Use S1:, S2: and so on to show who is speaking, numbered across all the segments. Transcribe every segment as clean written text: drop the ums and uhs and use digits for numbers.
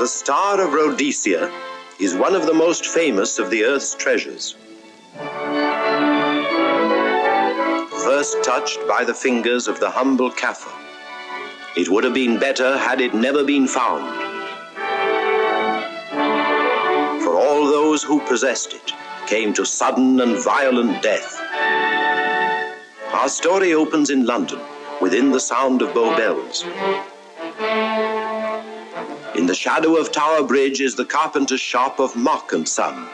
S1: The Star of Rhodesia is one of the most famous of the Earth's treasures. First touched by the fingers of the humble Kaffir, it would have been better had it never been found. For all those who possessed it came to sudden and violent death. Our story opens in London, within the sound of Bow Bells. In the shadow of Tower Bridge is the carpenter's shop of Mock and Son,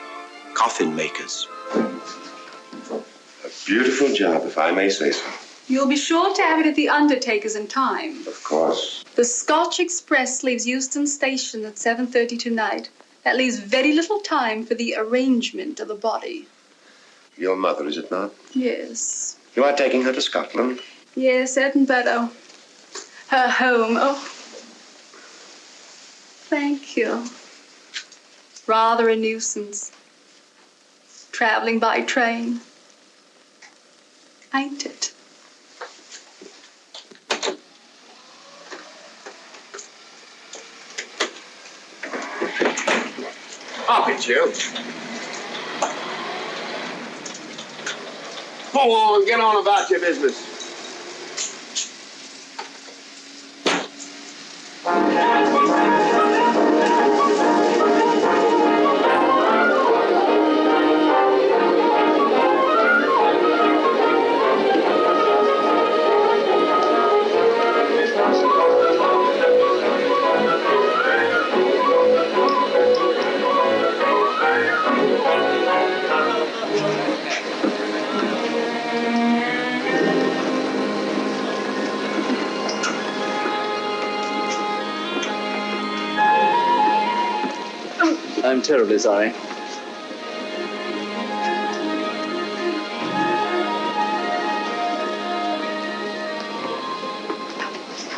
S1: coffin makers.
S2: A beautiful job, if I may say so.
S3: You'll be sure to have it at the undertaker's in time.
S2: Of course.
S3: The Scotch Express leaves Euston Station at 7:30 tonight. That leaves very little time for the arrangement of the body.
S2: Your mother, is it not?
S3: Yes.
S2: You are taking her to Scotland?
S3: Yes, Edinburgh. Her home. Oh. Thank you. Rather a nuisance. Traveling by train. Ain't it?
S2: Up it, you. Go on, get on about your business.
S4: I'm terribly sorry.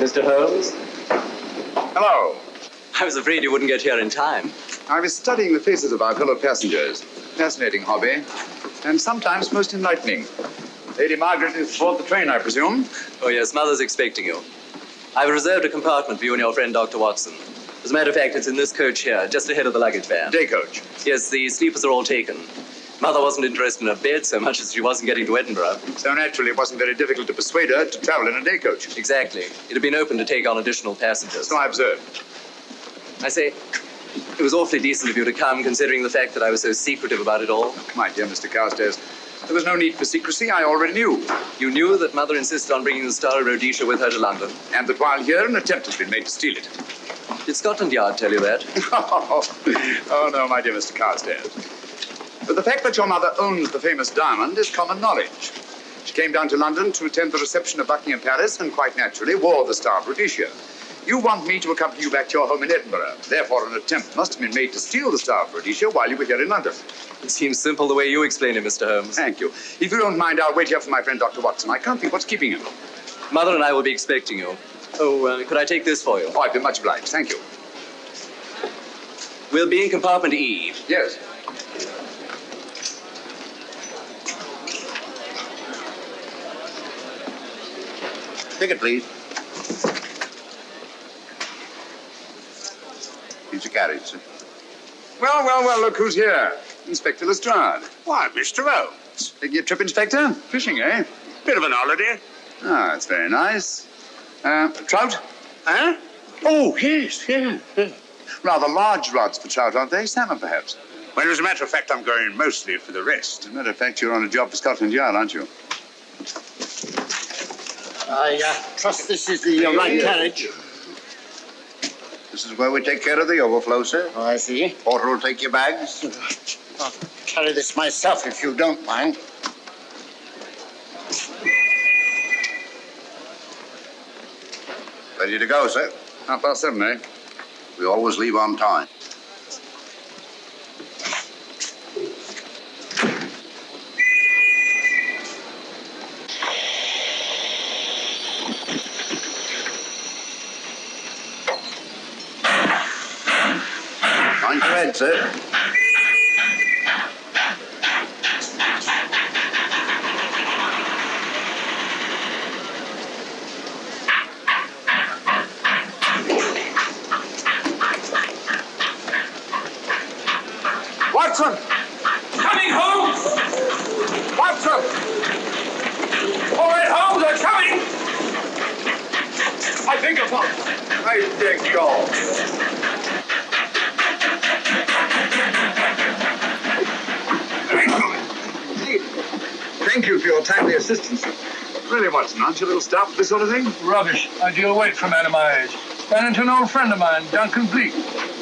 S4: Mr. Holmes?
S5: Hello.
S4: I was afraid you wouldn't get here in time.
S5: I was studying the faces of our fellow passengers. Fascinating hobby, and sometimes most enlightening. Lady Margaret is aboard the train, I presume?
S4: Oh, yes, Mother's expecting you. I've reserved a compartment for you and your friend, Dr. Watson. As a matter of fact, it's in this coach here, just ahead of the luggage van.
S5: Day coach?
S4: Yes, the sleepers are all taken. Mother wasn't interested in a bed so much as she wasn't getting to Edinburgh.
S5: So naturally, it wasn't very difficult to persuade her to travel in a day coach.
S4: Exactly. It had been open to take on additional passengers.
S5: So I observed.
S4: I say, it was awfully decent of you to come, considering the fact that I was so secretive about it all.
S5: My dear Mr. Carstairs, there was no need for secrecy. I already knew.
S4: You knew that Mother insisted on bringing the Star of Rhodesia with her to London.
S5: And that while here, an attempt has been made to steal it.
S4: Did Scotland Yard tell you that?
S5: Oh, no, my dear Mr. Carstairs. But the fact that your mother owns the famous diamond is common knowledge. She came down to London to attend the reception of Buckingham Palace and quite naturally wore the Star of Rhodesia. You want me to accompany you back to your home in Edinburgh. Therefore, an attempt must have been made to steal the Star of Rhodesia while you were here in London.
S4: It seems simple the way you explain it, Mr. Holmes.
S5: Thank you. If you don't mind, I'll wait here for my friend Dr. Watson. I can't think what's keeping him.
S4: Mother and I will be expecting you. Oh, could I take this for you?
S5: Oh, I'd be much obliged. Thank you.
S4: We'll be in compartment E.
S5: Yes.
S2: Ticket, please. Here's your carriage, sir.
S5: Well, look who's here. Inspector Lestrade.
S6: Why, Mr. Holmes.
S5: Taking a trip, Inspector? Fishing, eh?
S6: Bit of an holiday.
S5: Ah, that's very nice. Trout?
S6: Huh? Oh, yes.
S5: Rather large rods for trout, aren't they? Salmon, perhaps?
S6: Well, as a matter of fact, I'm going mostly for the rest.
S5: As a matter of fact, you're on a job for Scotland Yard, aren't you?
S7: I trust this is the right carriage.
S2: This is where we take care of the overflow, sir.
S7: Oh, I see.
S2: Porter will take your bags.
S7: I'll carry this myself if you don't mind.
S2: Ready to go, sir.
S5: 7:30, eh?
S2: We always leave on time. Mind your head, sir.
S5: Watson!
S8: Coming, Holmes!
S5: Watson!
S8: All right, Holmes, I'm coming! I beg your pardon.
S5: I beg yours. Thank you for your timely assistance. Really, Watson, aren't you a little staff for this sort of thing?
S8: Rubbish. Ideal weight for a man of my age. Ran into an old friend of mine, Duncan Bleak.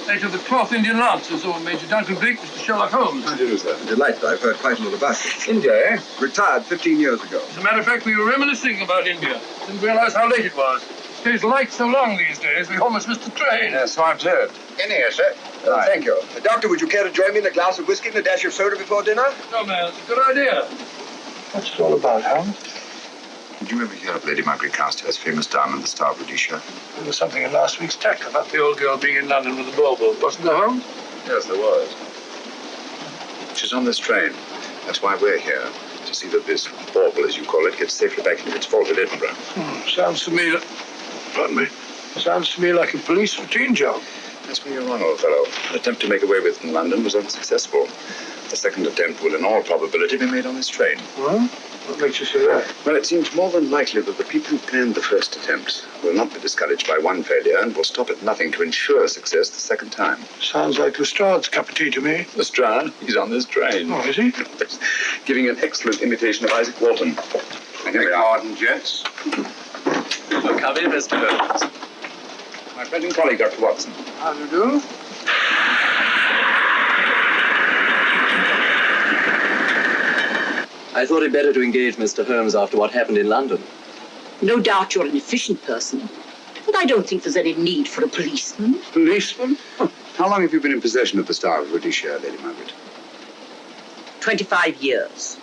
S8: Late of the 12th Indian Lancers, or Major Duncan Bleak, Mr. Sherlock Holmes.
S2: How do you do, sir? Delighted. I've heard quite a lot about it.
S5: India, eh?
S2: Retired 15 years ago.
S8: As a matter of fact, we were reminiscing about India. Didn't realize how late it was. Stays light so long these days, we almost missed the train.
S5: Yes, so I've heard.
S2: In here, sir.
S5: Right.
S2: Thank you. Doctor, would you care to join me in a glass of whiskey and a dash of soda before dinner?
S8: No, man, it's a good idea. What's it all about, Holmes?
S5: Did you ever hear of Lady Margaret Carstairs' famous diamond, the Star of Rhodesia?
S8: There was something in last week's text about the old girl being in London with a bauble, wasn't there, Holmes?
S5: Yes, there was. She's on this train. That's why we're here. To see that this bauble, as you call it, gets safely back into its vault at Edinburgh.
S8: Sounds to me like... Pardon me. Sounds to me like a police routine job.
S5: That's where you're wrong, old fellow. An attempt to make away with in London was unsuccessful. The second attempt will, in all probability, be made on this train.
S8: Well, what makes you say that?
S5: Well, it seems more than likely that the people who planned the first attempt will not be discouraged by one failure and will stop at nothing to ensure success the second time.
S8: Sounds like Lestrade's cup of tea to me.
S5: Lestrade? He's on this train.
S8: Oh, is he?
S5: Giving an excellent imitation of Isaac Walton. And here we are. Pardon, gents.
S4: Oh, come in, Mr. Holmes.
S5: My friend and colleague, Dr. Watson.
S8: How do you do?
S4: I thought it better to engage Mr. Holmes after what happened in London.
S9: No doubt you're an efficient person, but I don't think there's any need for a policeman.
S8: Policeman?
S5: How long have you been in possession of the Star of Rhodesia, Lady Margaret?
S9: 25 years.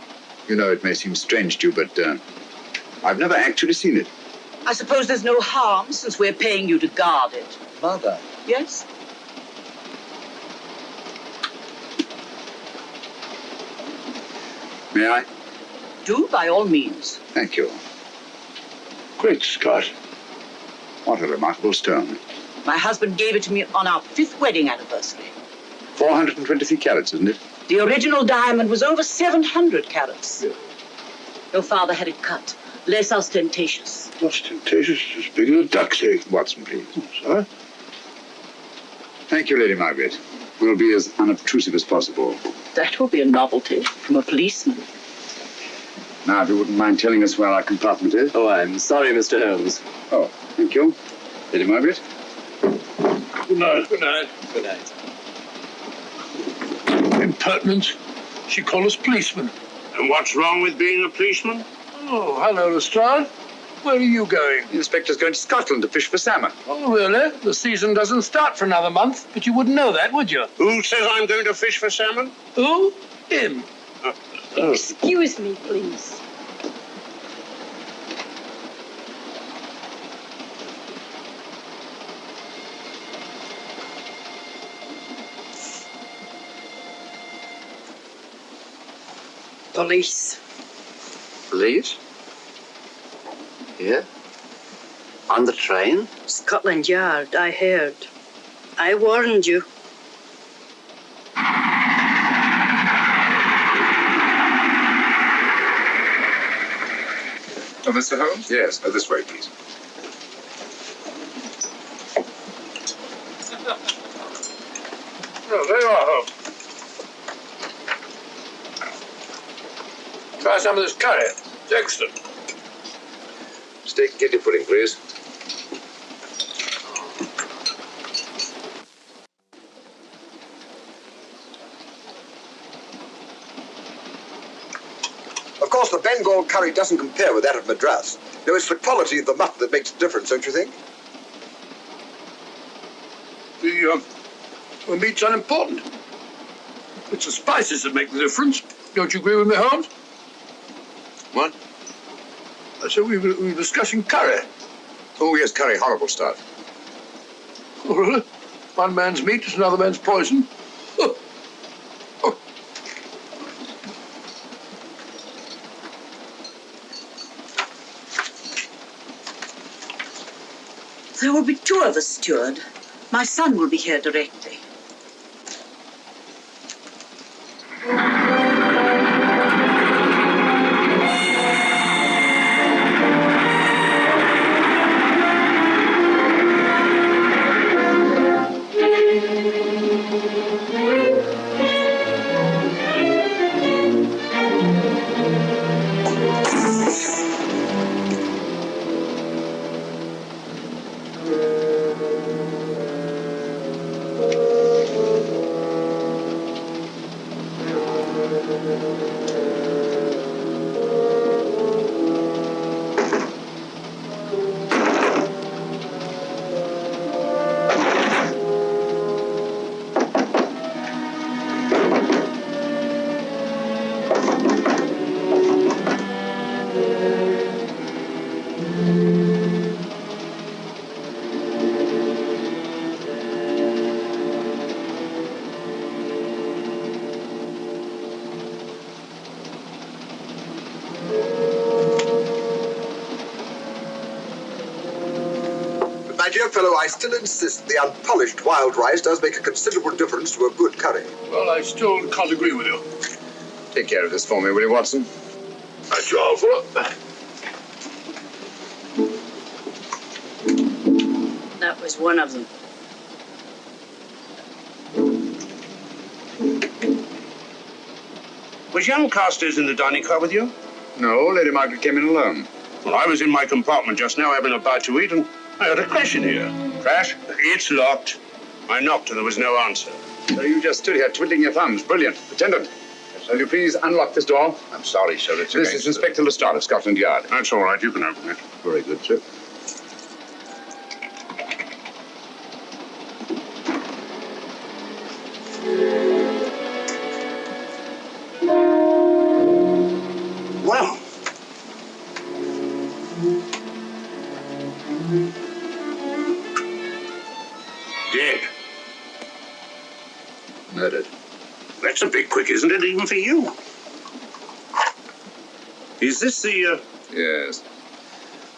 S5: You know, it may seem strange to you, but I've never actually seen it.
S9: I suppose there's no harm since we're paying you to guard it.
S5: Mother.
S9: Yes?
S5: May I?
S9: Do, by all means.
S5: Thank you.
S8: Great Scott.
S5: What a remarkable stone.
S9: My husband gave it to me on our 5th wedding anniversary.
S5: 423 carats, isn't it?
S9: The original diamond was over 700 carats.
S5: Yeah.
S9: Your father had it cut, less ostentatious.
S8: Ostentatious, as big as a duck's egg.
S5: Watson, please.
S8: Sir?
S5: Thank you, Lady Margaret. We'll be as unobtrusive as possible.
S9: That will be a novelty from a policeman.
S5: Now, if you wouldn't mind telling us where our compartment is.
S4: Oh, I'm sorry, Mr. Holmes.
S5: Oh, thank you. Lady Margaret?
S8: Good night. Good night.
S4: Good night.
S8: Impertinence. She called us policemen.
S7: And what's wrong with being a policeman?
S8: Oh, hello, Lestrade. Where are you going?
S5: The inspector's going to Scotland to fish for salmon.
S8: Oh, really? The season doesn't start for another month, but you wouldn't know that, would you?
S7: Who says I'm going to fish for salmon?
S8: Who? Him.
S3: Excuse me, please.
S10: Police.
S11: Police? Here? On the train?
S10: Scotland Yard, I heard. I warned you.
S5: Oh, Mr. Holmes? Yes, this way, please.
S8: Oh, there you are, Holmes. Try some of this curry. It's excellent.
S5: Steak kidney pudding, please.
S2: Of course, the Bengal curry doesn't compare with that of Madras. No, it's the quality of the mutton that makes the difference, don't you think?
S8: The meat's unimportant. It's the spices that make the difference. Don't you agree with me, Holmes?
S5: What?
S8: I said we were discussing curry.
S5: Oh, yes, curry, horrible stuff.
S8: Oh, really? One man's meat is another man's poison. Oh. Oh.
S9: There will be 2 of us, steward. My son will be here directly.
S2: My dear fellow, I still insist the unpolished wild rice does make a considerable difference to a good curry.
S6: Well, I still can't agree with you.
S5: Take care of this for me, will you, Watson?
S6: At your offer.
S10: That was one of them.
S6: Was young Carstairs in the dining car with you?
S5: No, Lady Margaret came in alone.
S6: Well, I was in my compartment just now having a bite to eat, and I heard a crash in here. Crash? It's locked. I knocked and there was no answer.
S5: So you just stood here twiddling your thumbs. Brilliant. Attendant, will you please unlock this door?
S6: I'm sorry, sir. It's
S5: This is Inspector Lestrade of Scotland Yard.
S6: That's all right. You can open it.
S5: Very good, sir.
S6: Well. Dead.
S5: Murdered.
S6: That's a bit quick, isn't it, even for you? Is this the,
S5: Yes.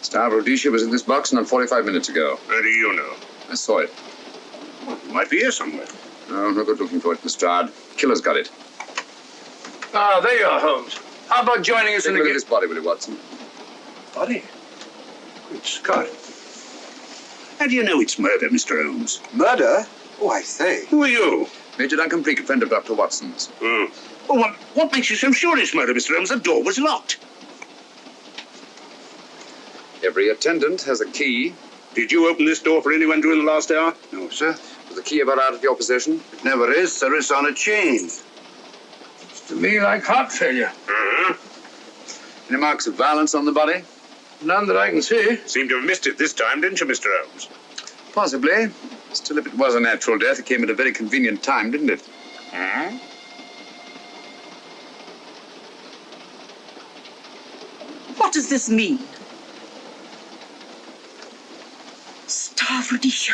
S5: Star of Rhodesia was in this box not 45 minutes ago.
S6: How do you know?
S5: I saw it.
S6: Well, it might be here somewhere.
S5: No, no good looking for it, Lestrade. Killer's got it.
S8: Ah, there you are, Holmes. How about joining us
S5: Take
S8: in
S5: a
S8: the
S5: look at this body, will you, Watson?
S6: Body? Good Scott. How do you know it's murder, Mr. Holmes?
S2: Murder? Oh, I say.
S6: Who are you?
S5: Major Duncan Bleak, a friend of Dr. Watson's.
S6: Well, what makes you so sure it's murder, Mr. Holmes? The door was locked.
S5: Every attendant has a key.
S6: Did you open this door for anyone during the last hour?
S2: No, sir.
S5: Was the key ever out of your possession?
S2: It never is, sir. It's on a chain.
S8: To me, like heart failure.
S6: Uh-huh.
S5: Any marks of violence on the body?
S8: None that I can see.
S6: Seemed to have missed it this time, didn't you, Mr. Holmes?
S5: Possibly. Still, if it was a natural death, it came at a very convenient time, didn't it?
S6: Hmm?
S9: What does this mean? Star of Rhodesia.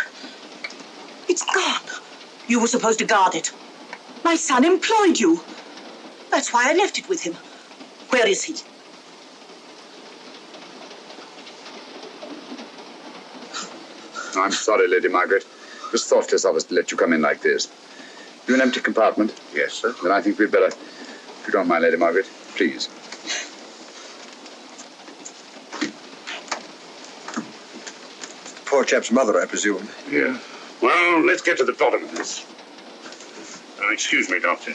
S9: It's gone. You were supposed to guard it. My son employed you. That's why I left it with him. Where is he?
S5: I'm sorry, Lady Margaret. It was thoughtless of us to let you come in like this. You an empty compartment?
S6: Yes, sir.
S5: Then I think we'd better, if you don't mind, Lady Margaret, please.
S2: Poor chap's mother, I presume.
S6: Yeah. Well, let's get to the bottom of this. Excuse me, Doctor.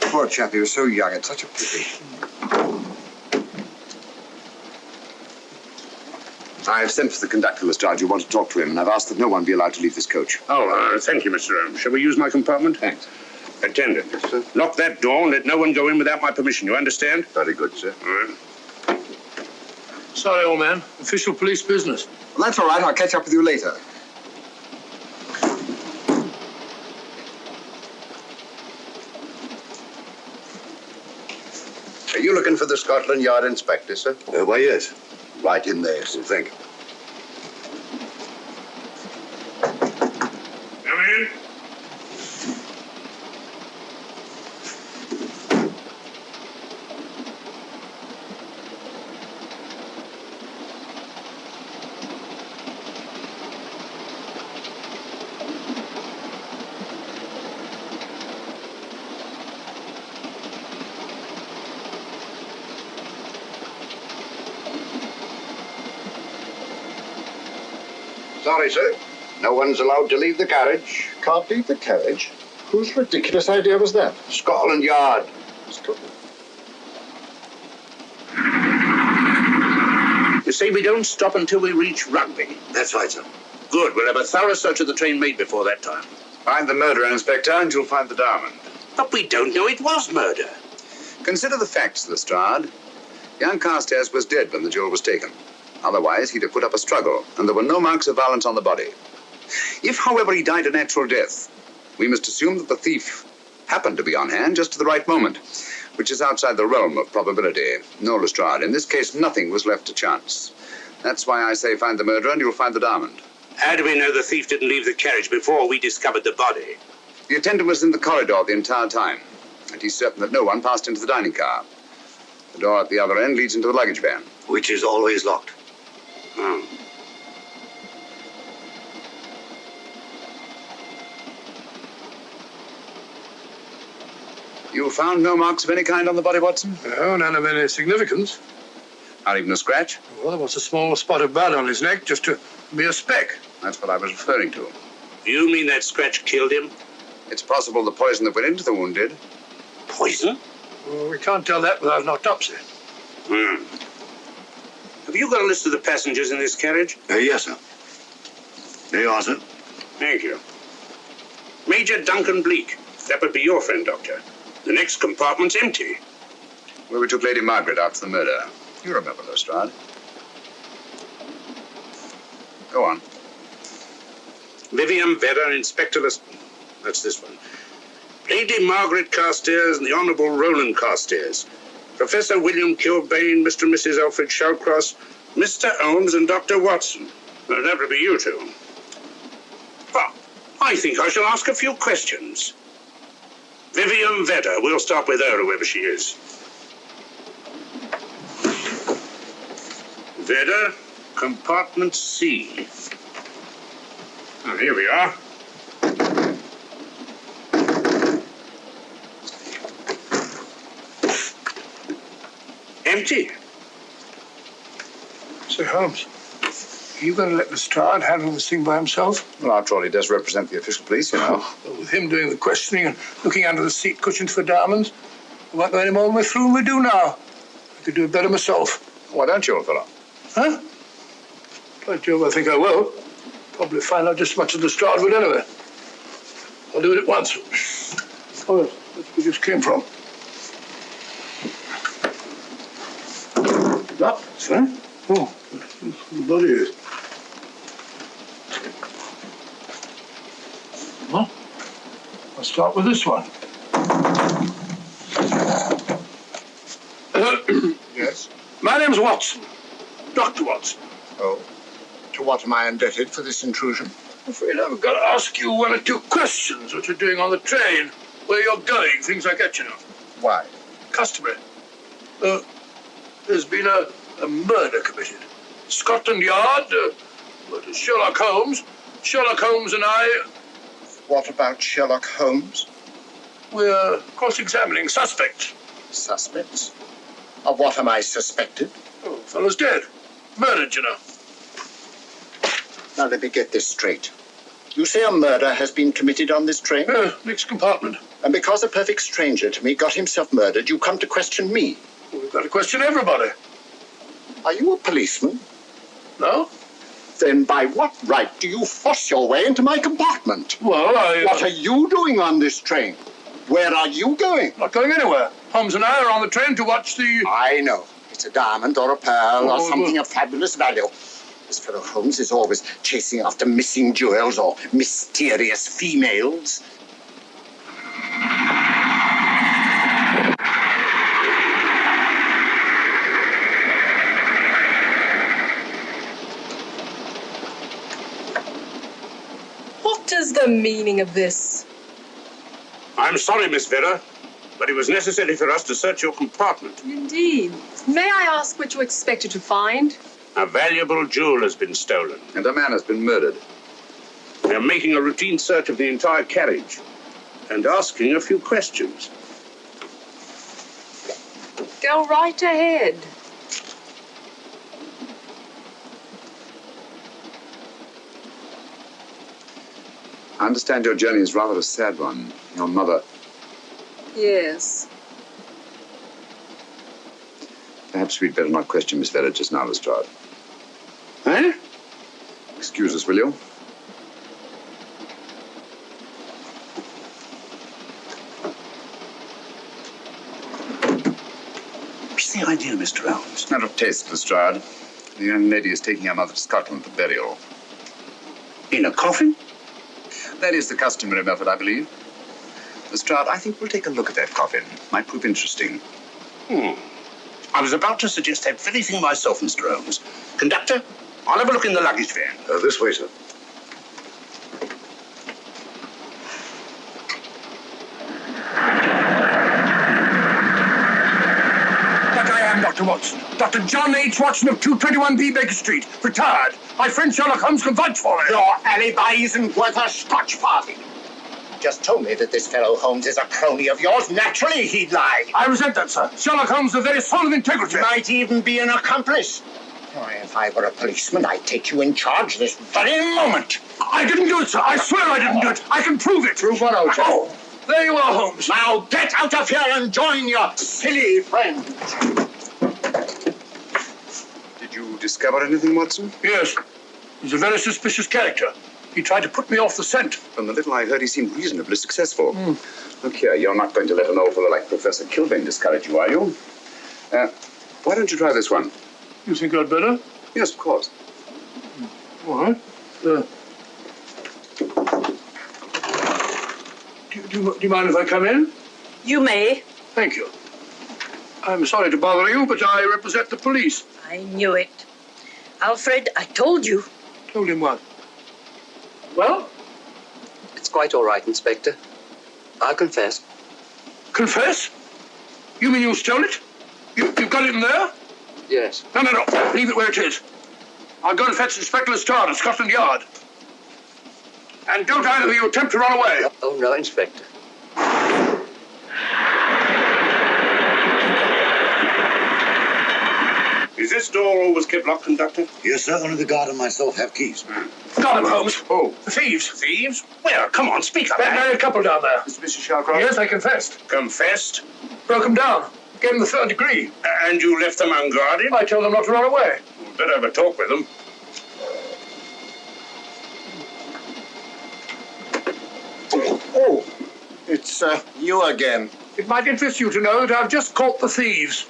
S2: Poor chap, he was so young. It's such a pity.
S5: I've sent for the conductor, Lestrade. You want to talk to him, and I've asked that no one be allowed to leave this coach.
S6: Oh, thank you, Mr. Holmes. Shall we use my compartment?
S5: Thanks.
S6: Attendant.
S2: Yes, sir.
S6: Lock that door and let no one go in without my permission. You understand?
S2: Very good, sir.
S6: All right.
S8: Sorry, old man. Official police business.
S2: Well, that's all right. I'll catch up with you later. Are you looking for the Scotland Yard inspector, sir?
S12: Why, yes.
S2: Right in there, sir.
S12: Thank you.
S6: Come in.
S2: Sorry, sir. No one's allowed to leave the carriage.
S12: Can't leave the carriage? Whose ridiculous idea was that?
S2: Scotland Yard.
S6: You say we don't stop until we reach Rugby.
S12: That's right, sir.
S6: Good. We'll have a thorough search of the train made before that time.
S5: Find the murderer, Inspector, and you'll find the diamond.
S6: But we don't know it was murder.
S5: Consider the facts, Lestrade. Young Carstairs was dead when the jewel was taken. Otherwise, he'd have put up a struggle, and there were no marks of violence on the body. If, however, he died a natural death, we must assume that the thief happened to be on hand just at the right moment, which is outside the realm of probability. No, Lestrade, in this case, nothing was left to chance. That's why I say find the murderer and you'll find the diamond.
S6: How do we know the thief didn't leave the carriage before we discovered the body?
S5: The attendant was in the corridor the entire time, and he's certain that no one passed into the dining car. The door at the other end leads into the luggage van.
S12: Which is always locked.
S6: Oh.
S5: You found no marks of any kind on the body, Watson?
S8: No, none of any significance.
S5: Not even a scratch?
S8: Well, there was a small spot of blood on his neck, just a mere speck.
S5: That's what I was referring to.
S6: You mean that scratch killed him?
S5: It's possible the poison that went into the wound did.
S6: Poison?
S8: Well, we can't tell that without an autopsy.
S6: Have you got a list of the passengers in this carriage?
S5: Yes, sir. There you are, sir.
S6: Thank you. Major Duncan Bleak. That would be your friend, Doctor. The next compartment's empty.
S5: Where we took Lady Margaret out for the murder. You remember, Lestrade. Go on.
S6: Vivian Vedder, Inspector That's this one. Lady Margaret Carstairs and the Honourable Roland Carstairs. Professor William Kilbane, Mr. and Mrs. Alfred Shallcross, Mr. Holmes and Dr. Watson. Well, that would be you two. Well, I think I shall ask a few questions. Vivian Vedder, we'll start with her, whoever she is. Vedder, compartment C. Oh, here we are. Empty.
S8: Sir Holmes, are you going to let Lestrade handle this thing by himself?
S5: Well, after all, he does represent the official police, you know.
S8: Well, with him doing the questioning and looking under the seat cushions for diamonds, we won't go any more than we're through and we do now. I could do it better myself.
S5: Why don't you, old fellow?
S8: Huh? By Jove, I think I will. Probably find out just as much as Lestrade would anyway. I'll do it at once. Oh, yes, that's where this came from. That, sir? Oh, the body is. Well, I'll start with this one.
S7: Yes?
S8: My name's Watson. Dr. Watson.
S7: Oh. To what am I indebted for this intrusion?
S8: I'm afraid I've got to ask you one or two questions. What you're doing on the train, where you're going, things like that, you know.
S7: Why?
S8: Customary. There's been a murder committed. Scotland Yard, murder Sherlock Holmes. Sherlock Holmes and I...
S7: What about Sherlock Holmes?
S8: We're cross-examining suspects.
S7: Suspects? Of what am I suspected?
S8: Oh, the fellow's dead. Murdered, you know.
S7: Now, let me get this straight. You say a murder has been committed on this train?
S8: Next compartment.
S7: And because a perfect stranger to me got himself murdered, you come to question me?
S8: Well, we've got to question everybody.
S7: Are you a policeman?
S8: No?
S7: Then by what right do you force your way into my compartment?
S8: Well,
S7: What are you doing on this train? Where are you going?
S8: Not going anywhere. Holmes and I are on the train to watch the...
S7: I know. It's a diamond or a pearl or something of fabulous value. This fellow Holmes is always chasing after missing jewels or mysterious females.
S10: What is the meaning of this?
S6: I'm sorry, Miss Vedder, but it was necessary for us to search your compartment.
S10: Indeed. May I ask what you expected to find?
S6: A valuable jewel has been stolen.
S5: And a man has been murdered.
S6: We are making a routine search of the entire carriage and asking a few questions.
S10: Go right ahead.
S5: I understand your journey is rather a sad one. Your mother...
S10: Yes.
S5: Perhaps we'd better not question Miss Vedder just now, Lestrade.
S6: Eh?
S5: Excuse us, will you?
S6: What's the idea, Mr. Holmes?
S5: Matter of taste, Lestrade. The young lady is taking her mother to Scotland for burial.
S6: In a coffin?
S5: That is the customary method, I believe. Lestrade, I think we'll take a look at that coffin. Might prove interesting.
S6: I was about to suggest that very thing myself, Mr. Holmes. Conductor, I'll have a look in the luggage van.
S2: This way, sir.
S8: That I am, Dr. Watson. Dr. John H. Watson of 221B Baker Street. Retired. My friend Sherlock Holmes can vouch for me.
S7: Your alibi isn't worth a Scotch farthing. just told me that this fellow Holmes is a crony of yours. Naturally, he'd lie.
S8: I resent that, sir. Sherlock Holmes is a very soul of integrity.
S7: He might even be an accomplice. Why, if I were a policeman, I'd take you in charge this very moment.
S8: I didn't do it, sir. I swear I didn't do it. I can prove it.
S7: Prove what, old chap?
S8: Oh, there you are, Holmes.
S7: Now get out of here and join your silly friend.
S5: Did you discover anything, Watson?
S8: Yes. He's a very suspicious character. He tried to put me off the scent.
S5: From the little I heard, he seemed reasonably successful. Look here, you're not going to let an old fellow like Professor Kilbane discourage you, are you? Why don't you try this one?
S8: You think I'd better?
S5: Yes, of course.
S8: All right. Do you mind if I come in?
S10: You may.
S8: Thank you. I'm sorry to bother you, but I represent the police.
S10: I knew it. Alfred, I told you.
S8: Told him what? Well?
S11: It's quite all right, Inspector. I'll confess.
S8: Confess? You mean you stole it? You've got it in there?
S11: Yes.
S8: No. Leave it where it is. I'll go and fetch Inspector Lestrade at Scotland Yard. And don't either of you attempt to run away.
S11: Oh, no, Inspector.
S6: Is this door always kept locked, Conductor?
S13: Yes, sir. Only the guard and myself have keys.
S8: Got him, Holmes.
S5: Oh.
S8: The thieves.
S6: Thieves? Where? Come on, speak up.
S8: That married couple down there.
S5: Mr. Sherlock?
S8: Yes, I confessed.
S6: Confessed?
S8: Broke them down. Gave them the 3rd degree.
S6: And you left them unguarded?
S8: I told them not to run away.
S6: We'd better have a talk with them.
S7: Oh, it's you again.
S8: It might interest you to know that I've just caught the thieves.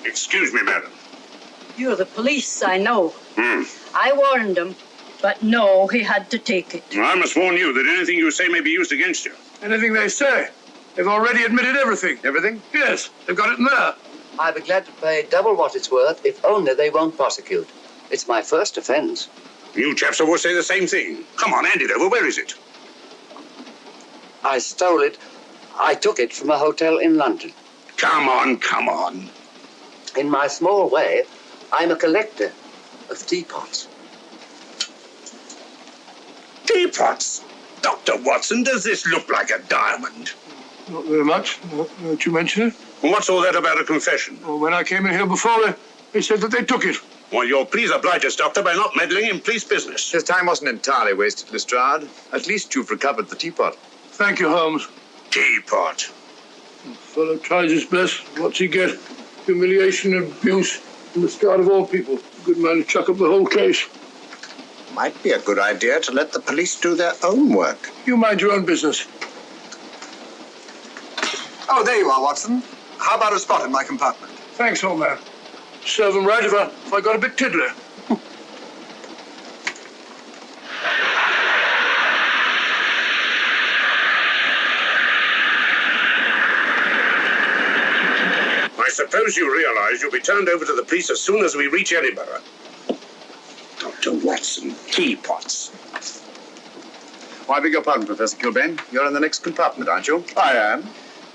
S6: Excuse me, madam.
S10: You're the police, I know. I warned him, but no, he had to take it.
S6: I must warn you that anything you say may be used against you.
S8: Anything they say. They've already admitted everything.
S5: Everything?
S8: Yes, they've got it in there.
S11: I'd be glad to pay double what it's worth if only they won't prosecute. It's my first offense.
S6: You chaps always say the same thing. Come on, hand it over. Where is it?
S11: I stole it. I took it from a hotel in London.
S6: Come on.
S11: In my small way, I'm a collector of teapots.
S6: Teapots? Dr. Watson, does this look like a diamond?
S8: Not very much, now that you mention it.
S6: And what's all that about a confession?
S8: Well, when I came in here before, they said that they took it.
S6: Well, you'll please oblige us, Doctor, by not meddling in police business.
S5: His time wasn't entirely wasted, Lestrade. At least you've recovered the teapot.
S8: Thank you, Holmes.
S6: Teapot.
S8: The fellow tries his best. What's he get? Humiliation and abuse from the start of all people. A good man to chuck up the whole case.
S7: Might be a good idea to let the police do their own work.
S8: You mind your own business.
S2: Oh, there you are, Watson. How about a spot in my compartment?
S8: Thanks, old man. Serve them right if I got a bit tiddly.
S6: I suppose you realize you'll be turned over to the police as soon as we reach Edinburgh. Dr. Watson, teapots.
S5: Oh, I beg your pardon, Professor Kilbane. You're in the next compartment, aren't you?
S7: I am.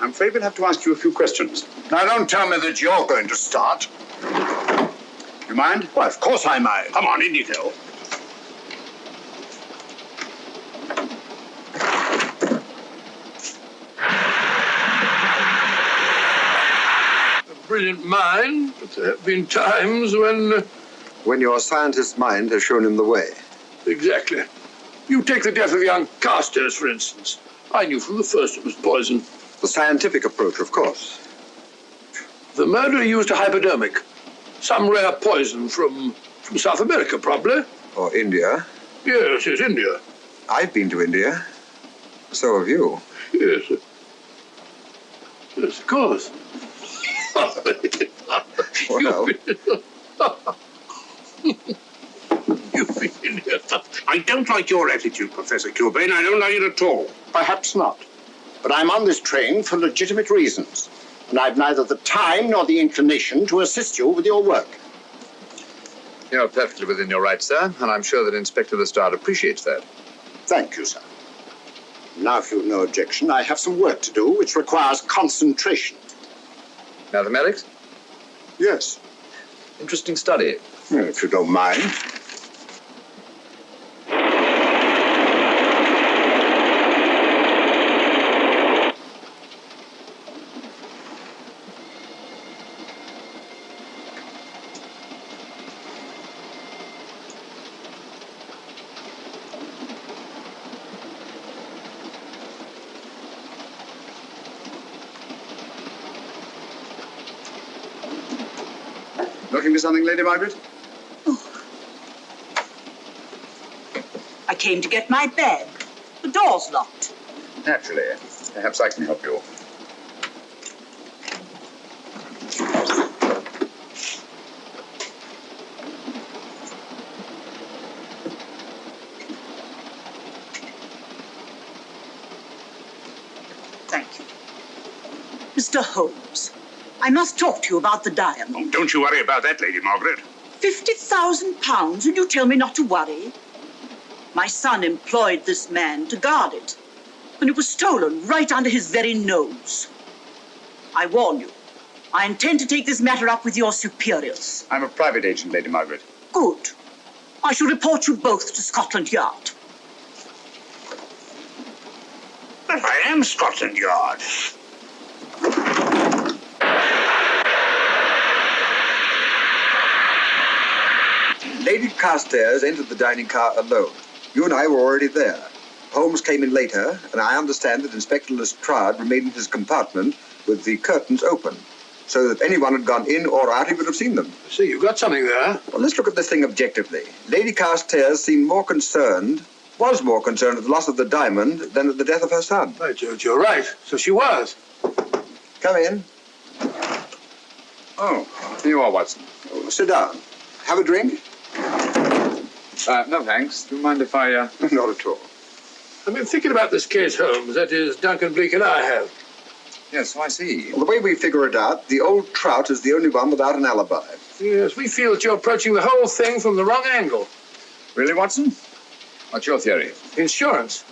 S5: I'm afraid we'll have to ask you a few questions.
S7: Now, don't tell me that you're going to start.
S5: You mind?
S7: Well, of course I mind.
S6: Come on, in you go.
S8: A brilliant mind, but there have been times when...
S2: When your scientist's mind has shown him the way.
S8: Exactly. You take the death of young Carstairs, for instance. I knew from the first it was poison.
S2: The scientific approach, of course.
S8: The murderer used a hypodermic. Some rare poison from South America, probably.
S2: Or India.
S8: Yes, it's India.
S2: I've been to India. So have you.
S8: Yes. Yes, of course.
S2: Well,
S8: You've been in here.
S6: I don't like your attitude, Professor Kilbane. I don't like it at all.
S7: Perhaps not. But I'm on this train for legitimate reasons. And I've neither the time nor the inclination to assist you with your work.
S5: You're perfectly within your rights, sir, and I'm sure that Inspector Lestrade appreciates that.
S7: Thank you, sir. Now, if you've no objection, I have some work to do which requires concentration.
S5: Mathematics?
S7: Yes.
S5: Interesting study.
S7: Well, if you don't mind.
S5: Looking for something, Lady Margaret?
S9: I came to get my bag. The door's locked.
S5: Naturally. Perhaps I can help you.
S9: Thank you. Mr. Holmes, I must talk to you about the diamond.
S6: Oh, don't you worry about that, Lady Margaret.
S9: £50,000 and you tell me not to worry? My son employed this man to guard it, and it was stolen right under his very nose. I warn you, I intend to take this matter up with your superiors.
S5: I'm a private agent, Lady Margaret.
S9: Good. I shall report you both to Scotland Yard.
S6: But I am Scotland Yard.
S2: Lady Carstairs entered the dining car alone. You and I were already there. Holmes came in later, and I understand that Inspector Lestrade remained in his compartment with the curtains open, so that if anyone had gone in or out, he would have seen them.
S8: See, you've got something there.
S2: Well, let's look at this thing objectively. Lady Carstairs seemed more concerned at the loss of the diamond than at the death of her son.
S8: Right, George, you're right. So she was.
S2: Come in.
S5: Oh, here you are, Watson.
S2: Oh, sit down. Have a drink?
S5: No, thanks. Do you mind if I...
S2: Not at all.
S8: I've been thinking about this case, Holmes. That is, Duncan Bleak and I have.
S5: Yes, so I see.
S2: Well, the way we figure it out, the old trout is the only one without an alibi.
S8: Yes, we feel that you're approaching the whole thing from the wrong angle.
S5: Really, Watson? What's your theory?
S8: Insurance.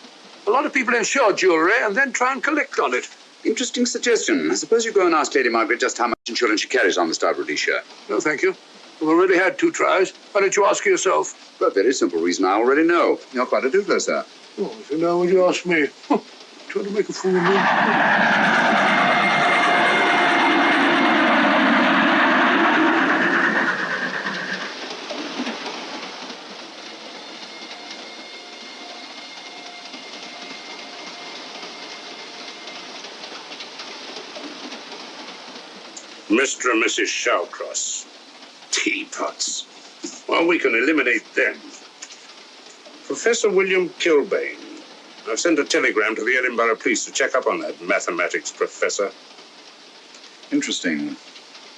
S8: A lot of people insure jewelry and then try and collect on it.
S5: Interesting suggestion. I suppose you go and ask Lady Margaret just how much insurance she carries on the Star Rhodesia.
S8: No, thank you. We've already had 2 tries. Why don't you ask her yourself?
S5: For a very simple reason I already know. You're quite a doodler, sir.
S8: Oh, if you know, would you ask me? Trying to make a fool of me.
S6: Mr. and Mrs. Shawcross. Teapots. Well, we can eliminate them. Professor William Kilbane. I've sent a telegram to the Edinburgh police to check up on that mathematics professor.
S5: Interesting.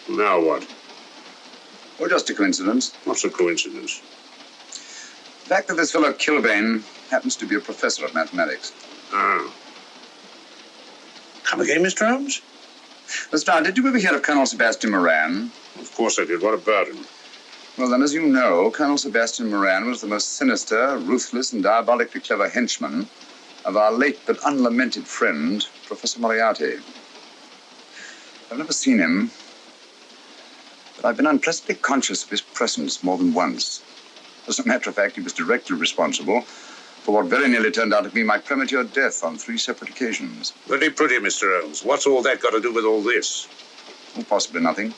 S6: Now what?
S5: Or just a coincidence.
S6: What's a coincidence?
S5: The fact that this fellow Kilbane happens to be a professor of mathematics.
S6: Ah. Come again, Mr. Holmes?
S5: Lestrade, did you ever hear of Colonel Sebastian Moran?
S6: Of course I did. What about him?
S5: Well, then, as you know, Colonel Sebastian Moran was the most sinister, ruthless, and diabolically clever henchman of our late but unlamented friend, Professor Moriarty. I've never seen him, but I've been unpleasantly conscious of his presence more than once. As a matter of fact, he was directly responsible for what very nearly turned out to be my premature death on 3 separate occasions.
S6: Very pretty, Mr. Holmes. What's all that got to do with all this?
S5: Well, possibly nothing.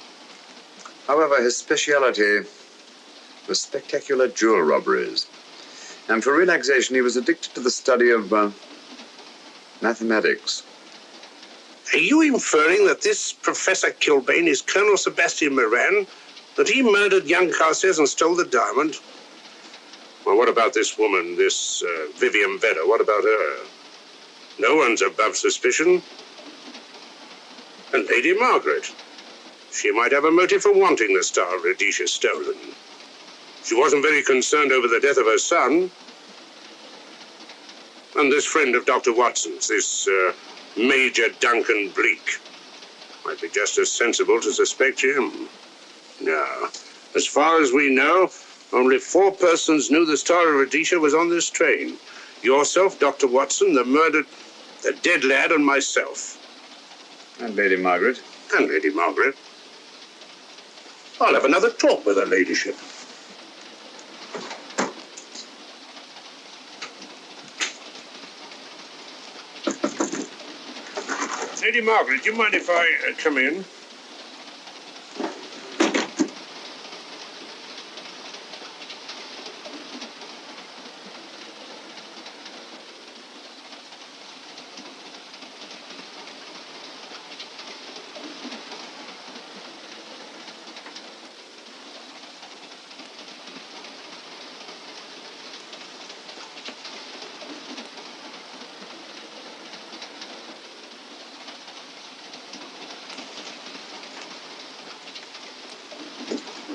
S5: However, his speciality was spectacular jewel robberies. And for relaxation, he was addicted to the study of mathematics.
S6: Are you inferring that this Professor Kilbane is Colonel Sebastian Moran? That he murdered young Carstairs and stole the diamond? Well, what about this woman, this Vivian Vedder? What about her? No one's above suspicion. And Lady Margaret. She might have a motive for wanting the Star of Rhodesia stolen. She wasn't very concerned over the death of her son. And this friend of Dr. Watson's, this Major Duncan Bleak, might be just as sensible to suspect him. No. As far as we know, only 4 persons knew the Star of Rhodesia was on this train. Yourself, Dr. Watson, the dead lad, and myself.
S5: And Lady Margaret.
S6: And Lady Margaret. I'll have another talk with her ladyship. Lady Margaret, do you mind if I come in?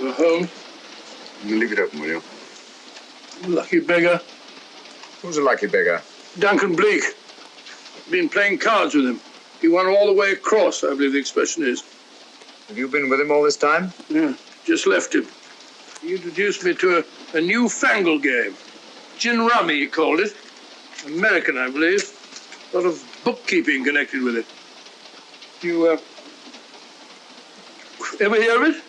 S8: Holmes.
S5: You leave it open, will you?
S8: Lucky beggar.
S5: Who's a lucky beggar?
S8: Duncan Bleak. Been playing cards with him. He won all the way across, I believe the expression is.
S5: Have you been with him all this time?
S8: Yeah, just left him. He introduced me to a newfangled game. Gin rummy, he called it. American, I believe. A lot of bookkeeping connected with it. You, ever hear of it?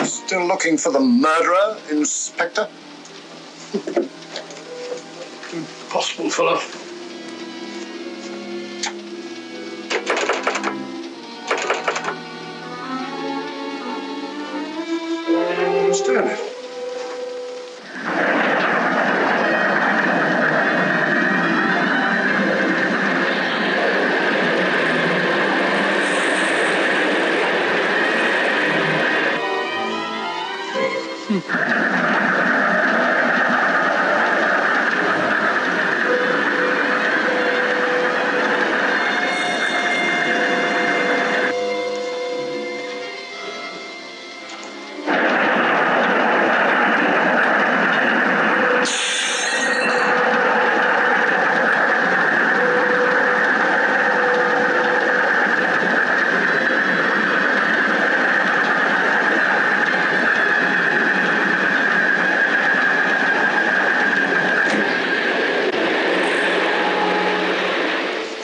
S12: Still looking for the murderer, Inspector?
S8: Impossible, fellow.
S12: Understand it.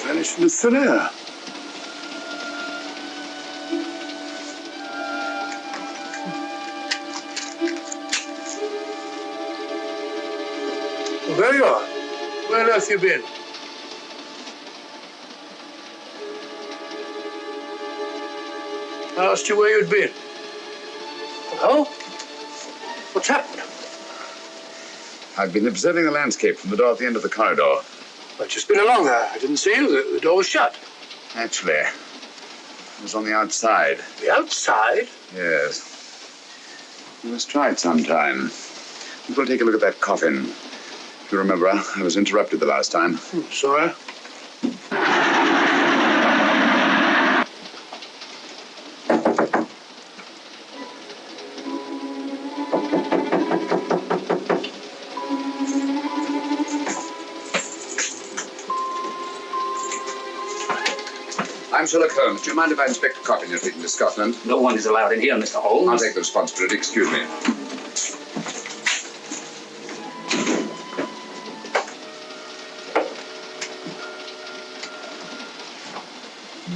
S8: Vanished into thin air. Well, there you are. Where on earth have you been? I asked you where you'd been. Oh? What's happened?
S5: I've been observing the landscape from the door at the end of the corridor.
S8: I've just been along there. I didn't see you. The door was shut.
S5: Actually, it was on the outside.
S8: The outside?
S5: Yes. You must try it sometime. We'll take a look at that coffin. If you remember, I was interrupted the last time.
S8: Sorry.
S5: I'm Sherlock Holmes. Do you mind if I inspect the coffin you're taking to Scotland?
S14: No one is allowed in here, Mr. Holmes.
S5: I'll take the responsibility. Excuse me.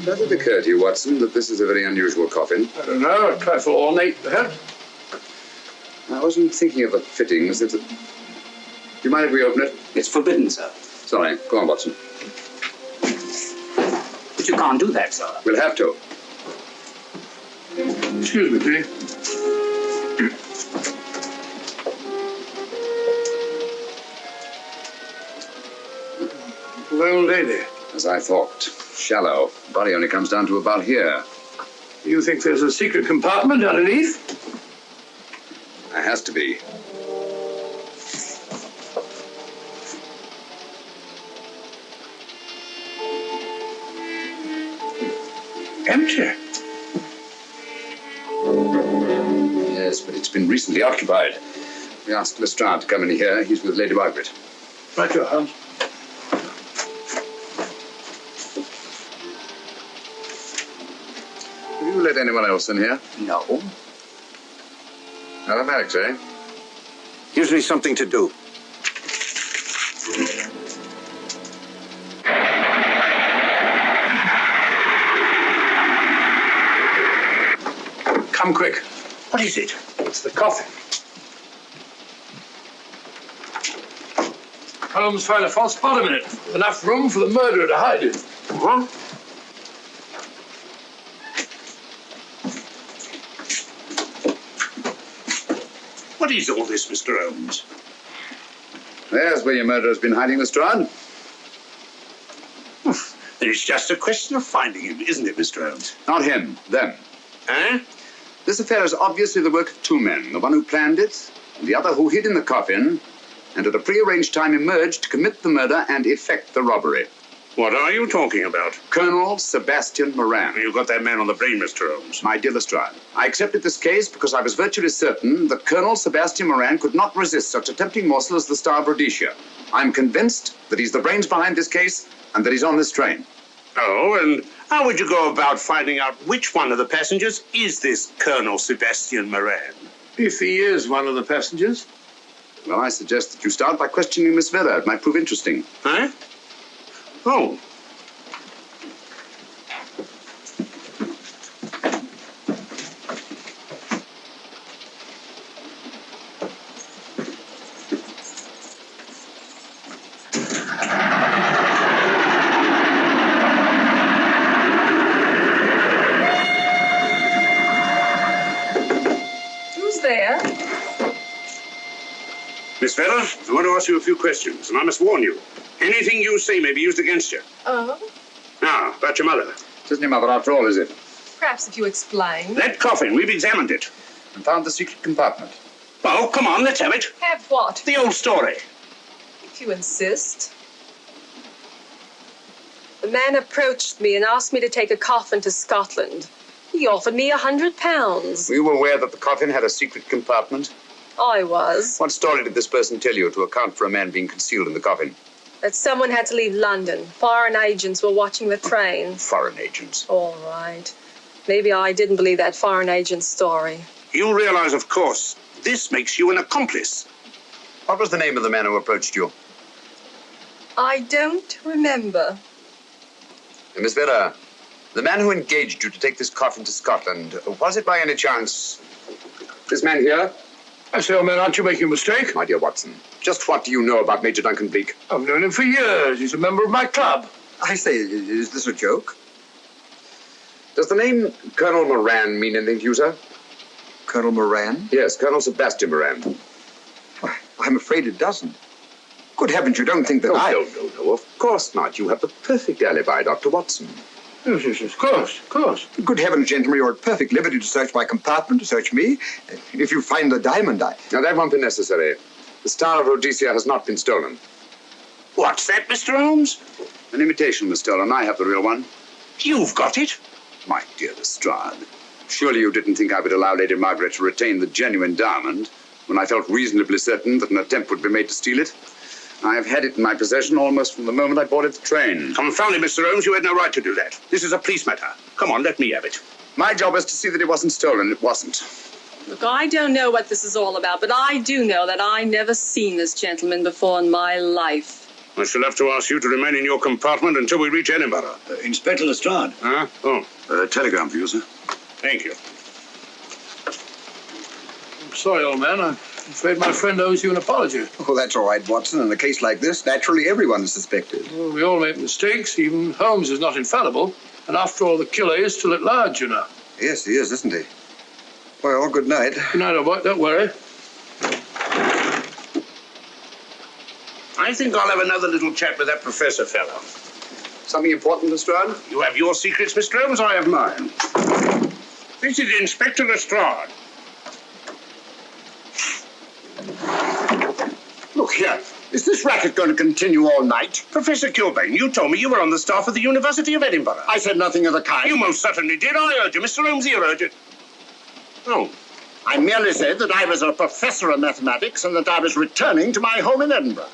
S5: Does it occur to you, Watson, that this is a very unusual coffin?
S8: I don't know. A trifle ornate, perhaps.
S5: I wasn't thinking of the fittings. Do you mind if we open it?
S14: It's forbidden, sir.
S5: Sorry. Go on, Watson.
S14: But you can't do that, sir.
S5: We'll have to.
S8: Excuse me, please. The old lady.
S5: As I thought. Shallow. Body only comes down to about here.
S8: You think there's a secret compartment underneath?
S5: There has to be.
S8: Empty.
S5: Yes, but it's been recently occupied. We asked Lestrade to come in here. He's with Lady Margaret.
S8: Right, your Holmes.
S5: Have you let anyone else in here?
S7: No.
S5: Mathematics, eh?
S6: Gives me something to do.
S5: Come quick.
S6: What is it?
S5: It's the coffin.
S8: Holmes found a false bottom in it. Enough room for the murderer to hide in.
S6: What? What is all this, Mr. Holmes?
S5: There's where your murderer's been hiding, Lestrade.
S6: Then it's just a question of finding him, isn't it, Mr. Holmes?
S5: Not him, them.
S6: Eh?
S5: This affair is obviously the work of two men, the one who planned it, and the other who hid in the coffin, and at a prearranged time emerged to commit the murder and effect the robbery.
S6: What are you talking about?
S5: Colonel Sebastian Moran.
S6: You got that man on the brain, Mr. Holmes.
S5: My dear Lestrade, I accepted this case because I was virtually certain that Colonel Sebastian Moran could not resist such a tempting morsel as the Star of Rhodesia. I'm convinced that he's the brains behind this case and that he's on this train.
S6: Oh, and how would you go about finding out which one of the passengers is this Colonel Sebastian Moran?
S8: If he is one of the passengers.
S5: Well, I suggest that you start by questioning Miss Vera. It might prove interesting.
S6: Huh? Oh.
S3: Who's there?
S6: Miss Vera, I want to ask you a few questions, and I must warn you. Anything you say may be used against you.
S3: Oh?
S6: Now, about your mother.
S5: It isn't your mother after all, is it?
S3: Perhaps if you explain.
S6: That coffin, we've examined it.
S5: And found the secret compartment.
S6: Oh, come on, let's have it.
S3: Have what?
S6: The old story.
S15: If you insist. The man approached me and asked me to take a coffin to Scotland. He offered me £100.
S5: Were you aware that the coffin had a secret compartment?
S15: I was.
S5: What story did this person tell you to account for a man being concealed in the coffin?
S15: That someone had to leave London. Foreign agents were watching the train.
S5: Foreign agents.
S15: All right. Maybe I didn't believe that foreign agent story.
S6: You realize, of course, this makes you an accomplice.
S5: What was the name of the man who approached you?
S15: I don't remember.
S5: Miss Vera, the man who engaged you to take this coffin to Scotland, was it by any chance this man here?
S8: I say, old man, aren't you making a mistake?
S5: My dear Watson, just what do you know about Major Duncan Bleak?
S8: I've known him for years. He's a member of my club.
S2: I say, is this a joke?
S5: Does the name Colonel Moran mean anything to you, sir?
S2: Colonel Moran?
S5: Yes, Colonel Sebastian Moran.
S2: Why, I'm afraid it doesn't. Good heavens, you don't think that
S5: No, of course not. You have the perfect alibi, Dr. Watson.
S8: Yes, of course.
S2: Good heavens, gentlemen, you're at perfect liberty to search my compartment, to search me. If you find the diamond,
S5: Now, that won't be necessary. The Star of Rhodesia has not been stolen.
S6: What's that, Mr. Holmes?
S5: An imitation was stolen. I have the real one.
S6: You've got it.
S5: My dear Lestrade, surely you didn't think I would allow Lady Margaret to retain the genuine diamond when I felt reasonably certain that an attempt would be made to steal it? I have had it in my possession almost from the moment I boarded the train.
S6: Confound it, Mr. Holmes, you had no right to do that. This is a police matter. Come on, let me have it.
S5: My job was to see that it wasn't stolen. It wasn't.
S15: Look, I don't know what this is all about, but I do know that I never seen this gentleman before in my life.
S6: I shall have to ask you to remain in your compartment until we reach Edinburgh.
S13: Inspector Lestrade.
S6: Huh? Oh,
S5: Telegram for you, sir.
S6: thank you.
S8: I'm sorry, old man. I'm afraid my friend owes you an apology.
S2: Oh, that's all right, Watson. In a case like this, naturally everyone is suspected.
S8: Well, we all make mistakes. Even Holmes is not infallible. And after all, the killer is still at large, you know.
S2: Yes, he is, isn't he? Well, good night.
S8: Good night, old boy. Don't worry.
S6: I think I'll have another little chat with that professor fellow.
S5: Something important, Lestrade?
S6: You have your secrets, Mr. Holmes, I have mine. This is Inspector Lestrade.
S7: Look here. Is this racket going to continue all night?
S6: Professor Kilbane, you told me you were on the staff of the University of Edinburgh.
S7: I said nothing of the kind.
S6: You most certainly did. I heard you. Mr. Holmes here heard you. Oh,
S7: I merely said that I was a professor of mathematics and that I was returning to my home in Edinburgh.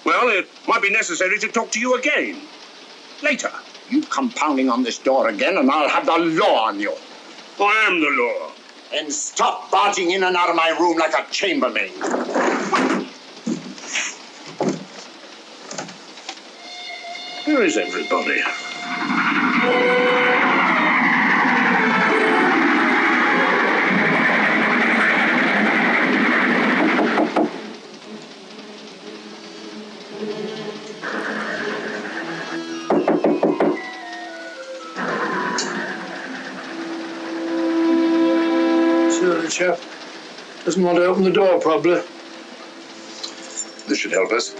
S6: Well, it might be necessary to talk to you again. Later.
S7: You come pounding on this door again and I'll have the law on you.
S6: I am the law.
S7: And stop barging in and out of my room like a chambermaid.
S6: Where is everybody?
S8: Sure, the chap doesn't want to open the door, probably.
S5: This should help us.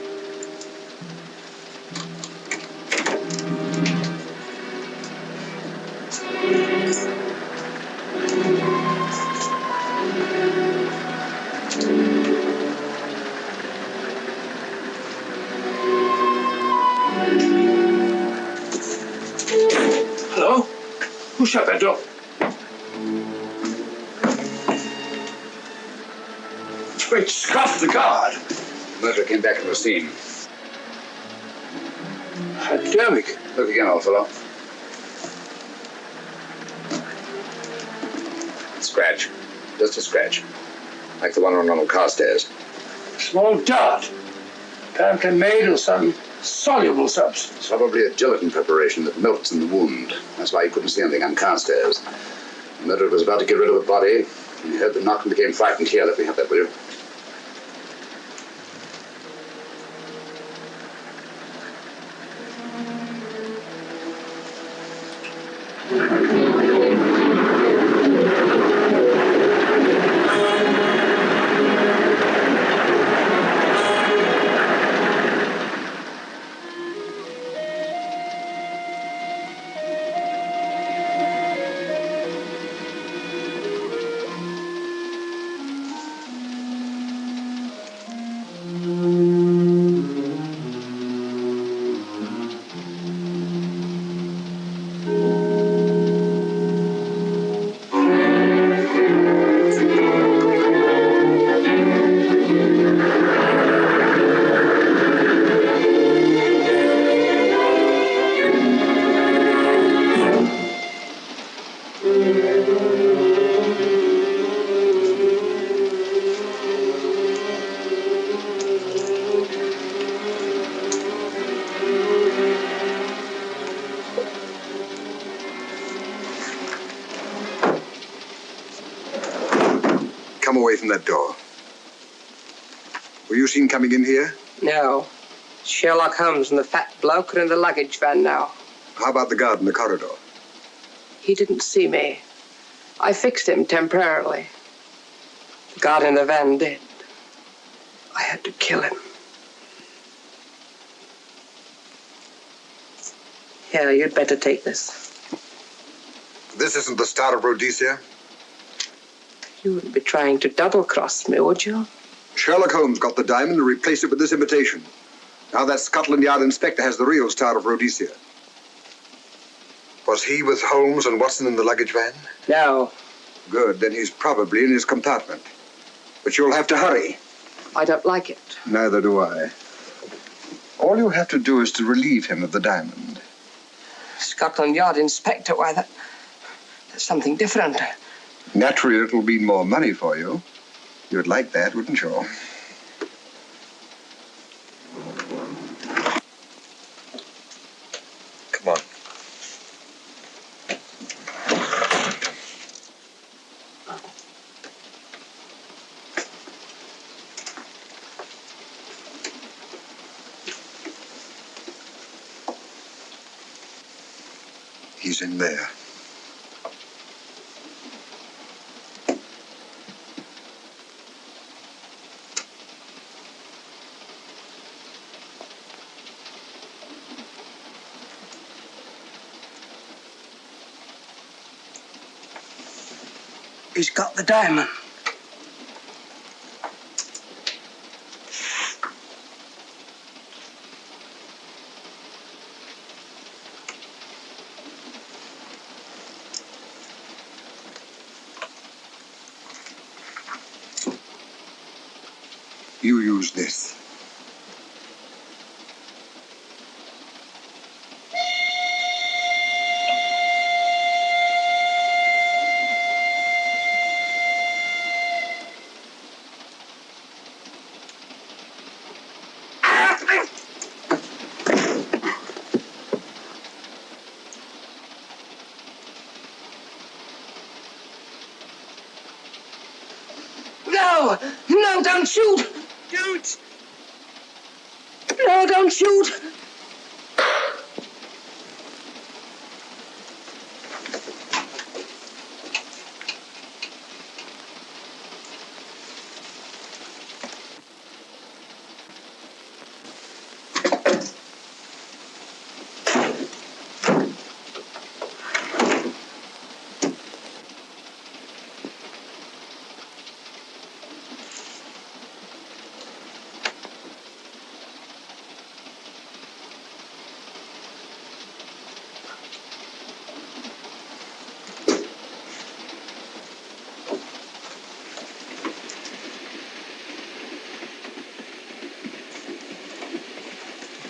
S8: Hello? Who shut that door? Great Scott, the guard!
S5: Murderer came back to the scene.
S8: Academic.
S5: Look again, old fellow. Scratch. Just a scratch. Like the one on Ronald Carstairs.
S8: Small dot. Apparently made of some soluble substance.
S5: Probably a gelatin preparation that melts in the wound. That's why you couldn't see anything on Carstairs. The murderer was about to get rid of the body. He heard the knock and became frightened. Here, let me have that, will you?
S2: Come away from that door. Were you seen coming in here?
S16: No. Sherlock Holmes and the fat bloke are in the luggage van now.
S2: How about the guard in the corridor?
S16: He didn't see me. I fixed him temporarily. The guard in the van did. I had to kill him. Here, you'd better take this.
S2: This isn't the Star of Rhodesia?
S16: You wouldn't be trying to double-cross me, would you?
S2: Sherlock Holmes got the diamond and replaced it with this imitation. Now that Scotland Yard inspector has the real Star of Rhodesia. Was he with Holmes and Watson in the luggage van?
S16: No.
S2: Good, then he's probably in his compartment. But you'll have to hurry.
S16: I don't like it.
S2: Neither do I. All you have to do is to relieve him of the diamond.
S16: Scotland Yard inspector, why, that's something different.
S2: Naturally, it'll mean more money for you. You'd like that, wouldn't you? Come on. He's in there.
S16: He's got the diamond.
S2: You use this.
S9: No! No, don't shoot!
S8: Don't!
S9: No, don't shoot!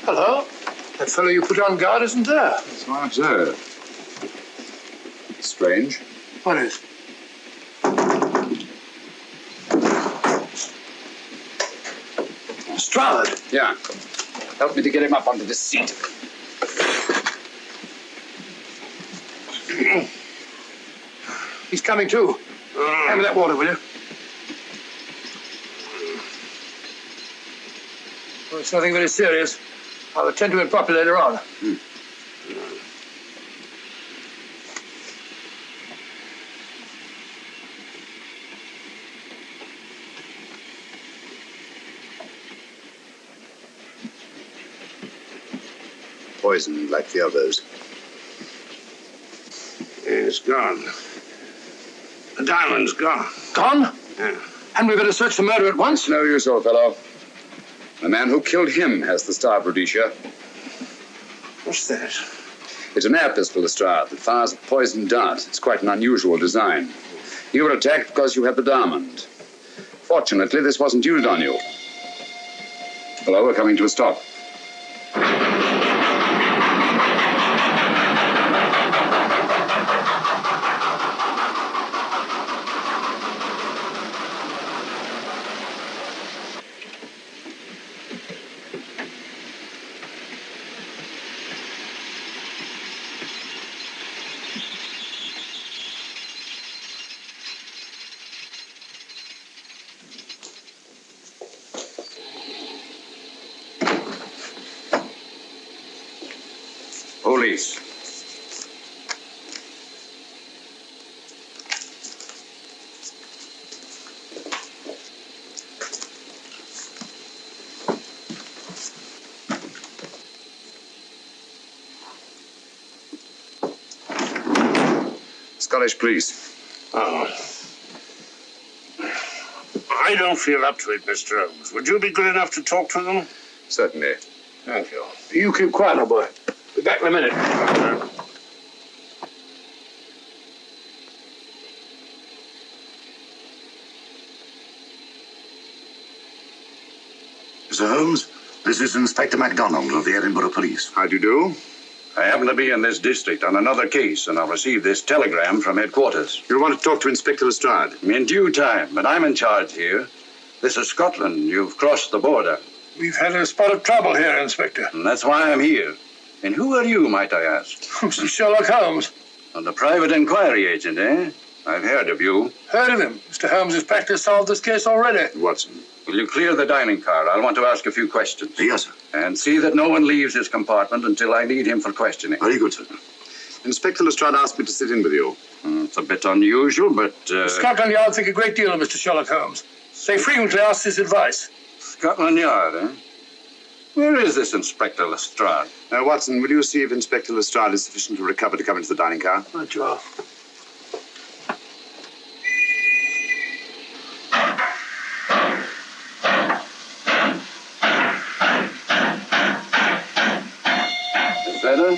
S8: Hello. That fellow you put on guard isn't there.
S5: That's what I observed. Strange.
S8: What is? Strahd.
S5: Yeah. Help me to get him up onto this seat.
S8: He's coming too. Hand me that water, will you? Well, it's nothing very serious. I'll attend to it properly later on.
S5: Poisoned like the others.
S6: It's gone. The diamond's gone.
S8: Gone?
S6: Yeah.
S8: And we better search the murder at once?
S5: No use, old fellow. The man who killed him has the star of Rhodesia.
S8: What's that?
S5: It's an air pistol, Lestrade, that fires a poisoned dart. It's quite an unusual design. You were attacked because you had the diamond. Fortunately, this wasn't used on you. Hello, we're coming to a stop. Police. Scottish police.
S6: Oh. I don't feel up to it, Mr. Holmes. Would you be good enough to talk to them?
S5: Certainly.
S6: Thank you.
S8: You keep quiet, old boy. Be back in a minute.
S13: Mr. Holmes, this is Inspector MacDonald of the Edinburgh Police.
S5: How do you do?
S6: I happen to be in this district on another case, and I've received this telegram from headquarters.
S5: You want to talk to Inspector Lestrade?
S6: In due time, but I'm in charge here. This is Scotland. You've crossed the border.
S8: We've had a spot of trouble here, Inspector.
S6: And that's why I'm here. And who are you, might I ask?
S8: Mr. Sherlock Holmes.
S6: And the private inquiry agent, eh? I've heard of you.
S8: Heard of him. Mr. Holmes has practically solved this case already.
S5: Watson.
S6: Will you clear the dining car? I'll want to ask a few questions.
S13: Yes, sir.
S6: And see that no one leaves his compartment until I need him for questioning.
S13: Very good, sir.
S5: Inspector Lestrade asked me to sit in with you.
S6: It's a bit unusual, but...
S8: Scotland Yard think a great deal of Mr. Sherlock Holmes. They frequently ask his advice.
S6: Scotland Yard, eh? Where is this Inspector Lestrade?
S5: Watson, will you see if Inspector Lestrade is sufficiently recovered to come into the dining car?
S8: Right, Joe.
S6: Better?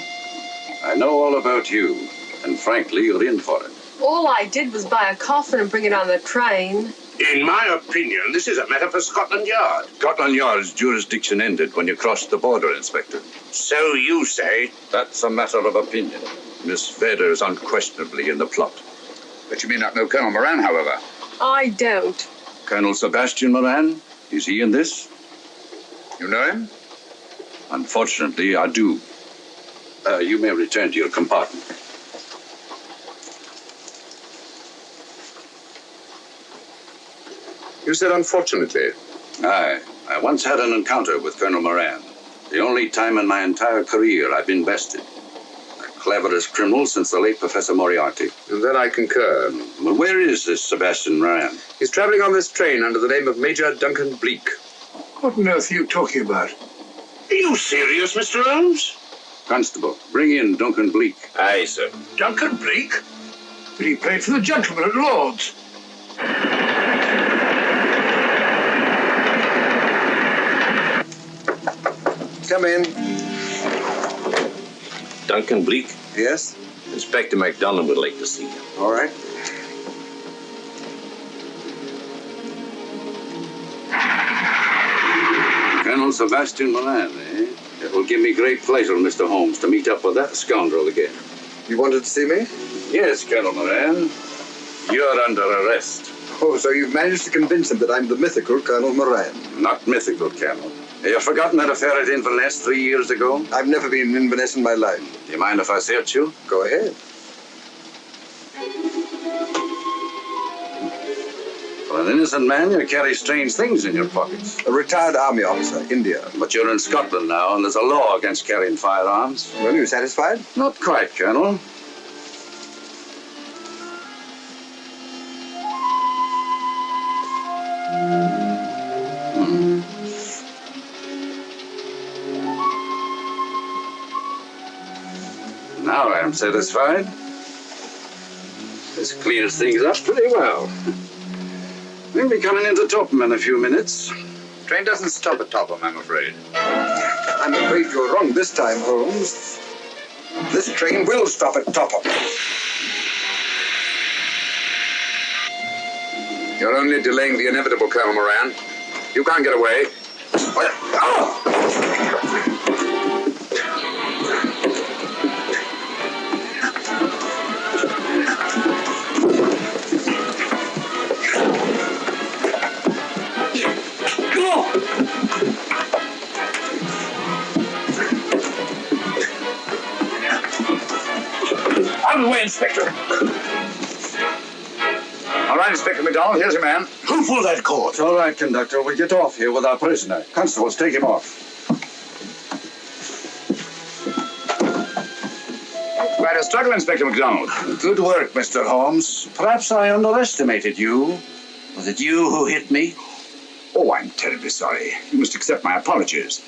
S6: I know all about you, and frankly, you're in for it.
S16: All I did was buy a coffin and bring it on the train.
S6: In my opinion, this is a matter for Scotland Yard.
S13: Scotland Yard's jurisdiction ended when you crossed the border, Inspector.
S6: So you say.
S13: That's a matter of opinion. Miss Vader is unquestionably in the plot.
S5: But you may not know Colonel Moran, however.
S16: I don't.
S13: Colonel Sebastian Moran, is he in this?
S5: You know him?
S13: Unfortunately, I do. You may return to your compartment.
S5: You said unfortunately.
S13: Aye. I once had an encounter with Colonel Moran. The only time in my entire career I've been bested. The cleverest criminal since the late Professor Moriarty.
S5: And that I concur.
S13: Well, where is this Sebastian Moran?
S5: He's traveling on this train under the name of Major Duncan Bleak.
S8: What on earth are you talking about?
S6: Are you serious, Mr. Holmes?
S13: Constable, bring in Duncan Bleak.
S6: Aye, sir.
S8: Duncan Bleak? But he played for the gentleman at Lord's.
S2: Come in.
S1: Duncan Bleak,
S2: Yes?
S1: Inspector MacDonald would like to see you.
S2: All right.
S13: Colonel Sebastian Moran, eh? It will give me great pleasure, Mr. Holmes, to meet up with that scoundrel again.
S2: You wanted to see me?
S13: Yes, Colonel Moran. You're under arrest.
S2: Oh, so you've managed to convince him that I'm the mythical Colonel Moran.
S13: Not mythical, Colonel. Have you forgotten that affair at Inverness 3 years ago?
S2: I've never been in Inverness in my life.
S13: Do you mind if I search you?
S2: Go ahead.
S13: For an innocent man, you carry strange things in your pockets.
S2: A retired army officer, India.
S13: But you're in Scotland now, and there's a law against carrying firearms.
S2: Well, you satisfied?
S13: Not quite, Colonel. Now I am satisfied. This clears things up pretty well. We'll be coming into Topham in a few minutes.
S5: Train doesn't stop at Topham, I'm afraid.
S2: I'm afraid you're wrong this time, Holmes. This train will stop at Topham.
S5: You're only delaying the inevitable, Colonel Moran. You can't get away.
S8: Out of the way, Inspector.
S5: All right, Inspector MacDonald, here's your man.
S8: Who pulled that cord?
S13: It's all right, conductor. We'll get off here with our prisoner. Constables, take him off.
S5: Quite a struggle, Inspector MacDonald.
S13: Good work, Mr. Holmes. Perhaps I underestimated you. Was it you who hit me?
S5: Oh, I'm terribly sorry. You must accept my apologies.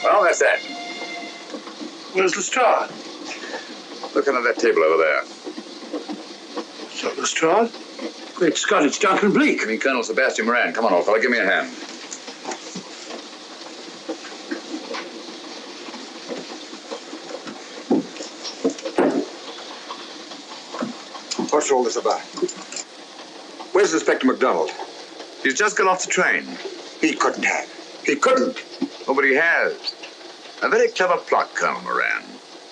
S5: Well, that's that.
S8: Where's Lestrade?
S5: Look under that table over there.
S8: It's not Lestrade. Great Scott, it's Duncan Bleak.
S5: I mean, Colonel Sebastian Moran. Come on, old fella, give me a hand.
S2: What's all this about? Where's Inspector MacDonald?
S5: He's just got off the train.
S2: He couldn't have. He couldn't.
S5: Oh, but he has. A very clever plot, Colonel Moran.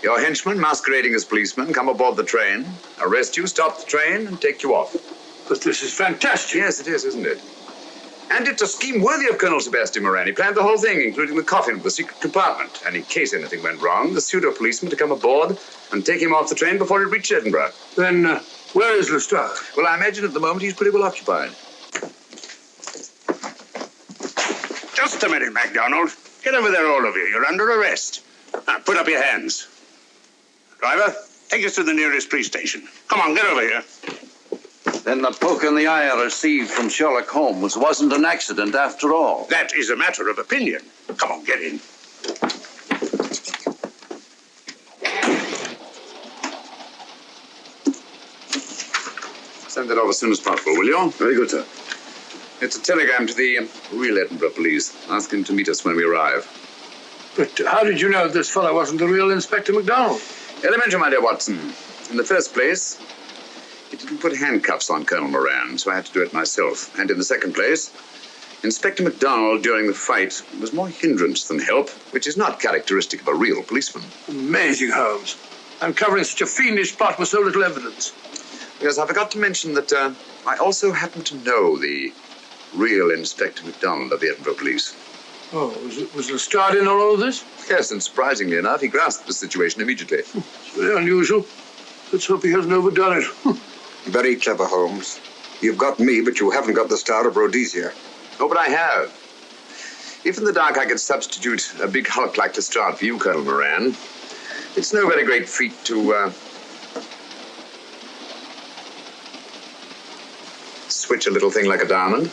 S5: Your henchmen, masquerading as policemen, come aboard the train, arrest you, stop the train, and take you off.
S8: But this is fantastic.
S5: Yes, it is, isn't it? And it's a scheme worthy of Colonel Sebastian Moran. He planned the whole thing, including the coffin of the secret compartment. And in case anything went wrong, the pseudo-policeman to come aboard and take him off the train before it reached Edinburgh.
S8: Then, where is Lestrade?
S5: Well, I imagine at the moment he's pretty well occupied.
S6: Just a minute, MacDonald. Get over there, all of you. You're under arrest. Now, put up your hands. Driver, take us to the nearest police station. Come on, get over here.
S13: Then the poke in the eye I received from Sherlock Holmes wasn't an accident after all.
S6: That is a matter of opinion. Come on, get in. Send that off as soon as possible, will you?
S5: Very good, sir.
S6: It's a telegram to the real Edinburgh police. Ask him to meet us when we arrive.
S8: But how did you know this fellow wasn't the real Inspector MacDonald?
S6: Elementary, my dear Watson. In the first place, he didn't put handcuffs on Colonel Moran, so I had to do it myself. And in the second place, Inspector MacDonald during the fight was more hindrance than help, which is not characteristic of a real policeman.
S8: Amazing, Holmes. Uncovering such a fiendish plot with so little evidence.
S6: Yes, I forgot to mention that I also happen to know the real Inspector MacDonald of the Edinburgh Police.
S8: Oh, was Lestrade in on all of this?
S6: Yes, and surprisingly enough, he grasped the situation immediately.
S8: It's very unusual. Let's hope he hasn't overdone it.
S2: Very clever, Holmes. You've got me, but you haven't got the Star of Rhodesia.
S6: Oh, but I have. If in the dark I could substitute a big hulk like Lestrade for you, Colonel Moran, it's no very great feat to switch a little thing like a diamond.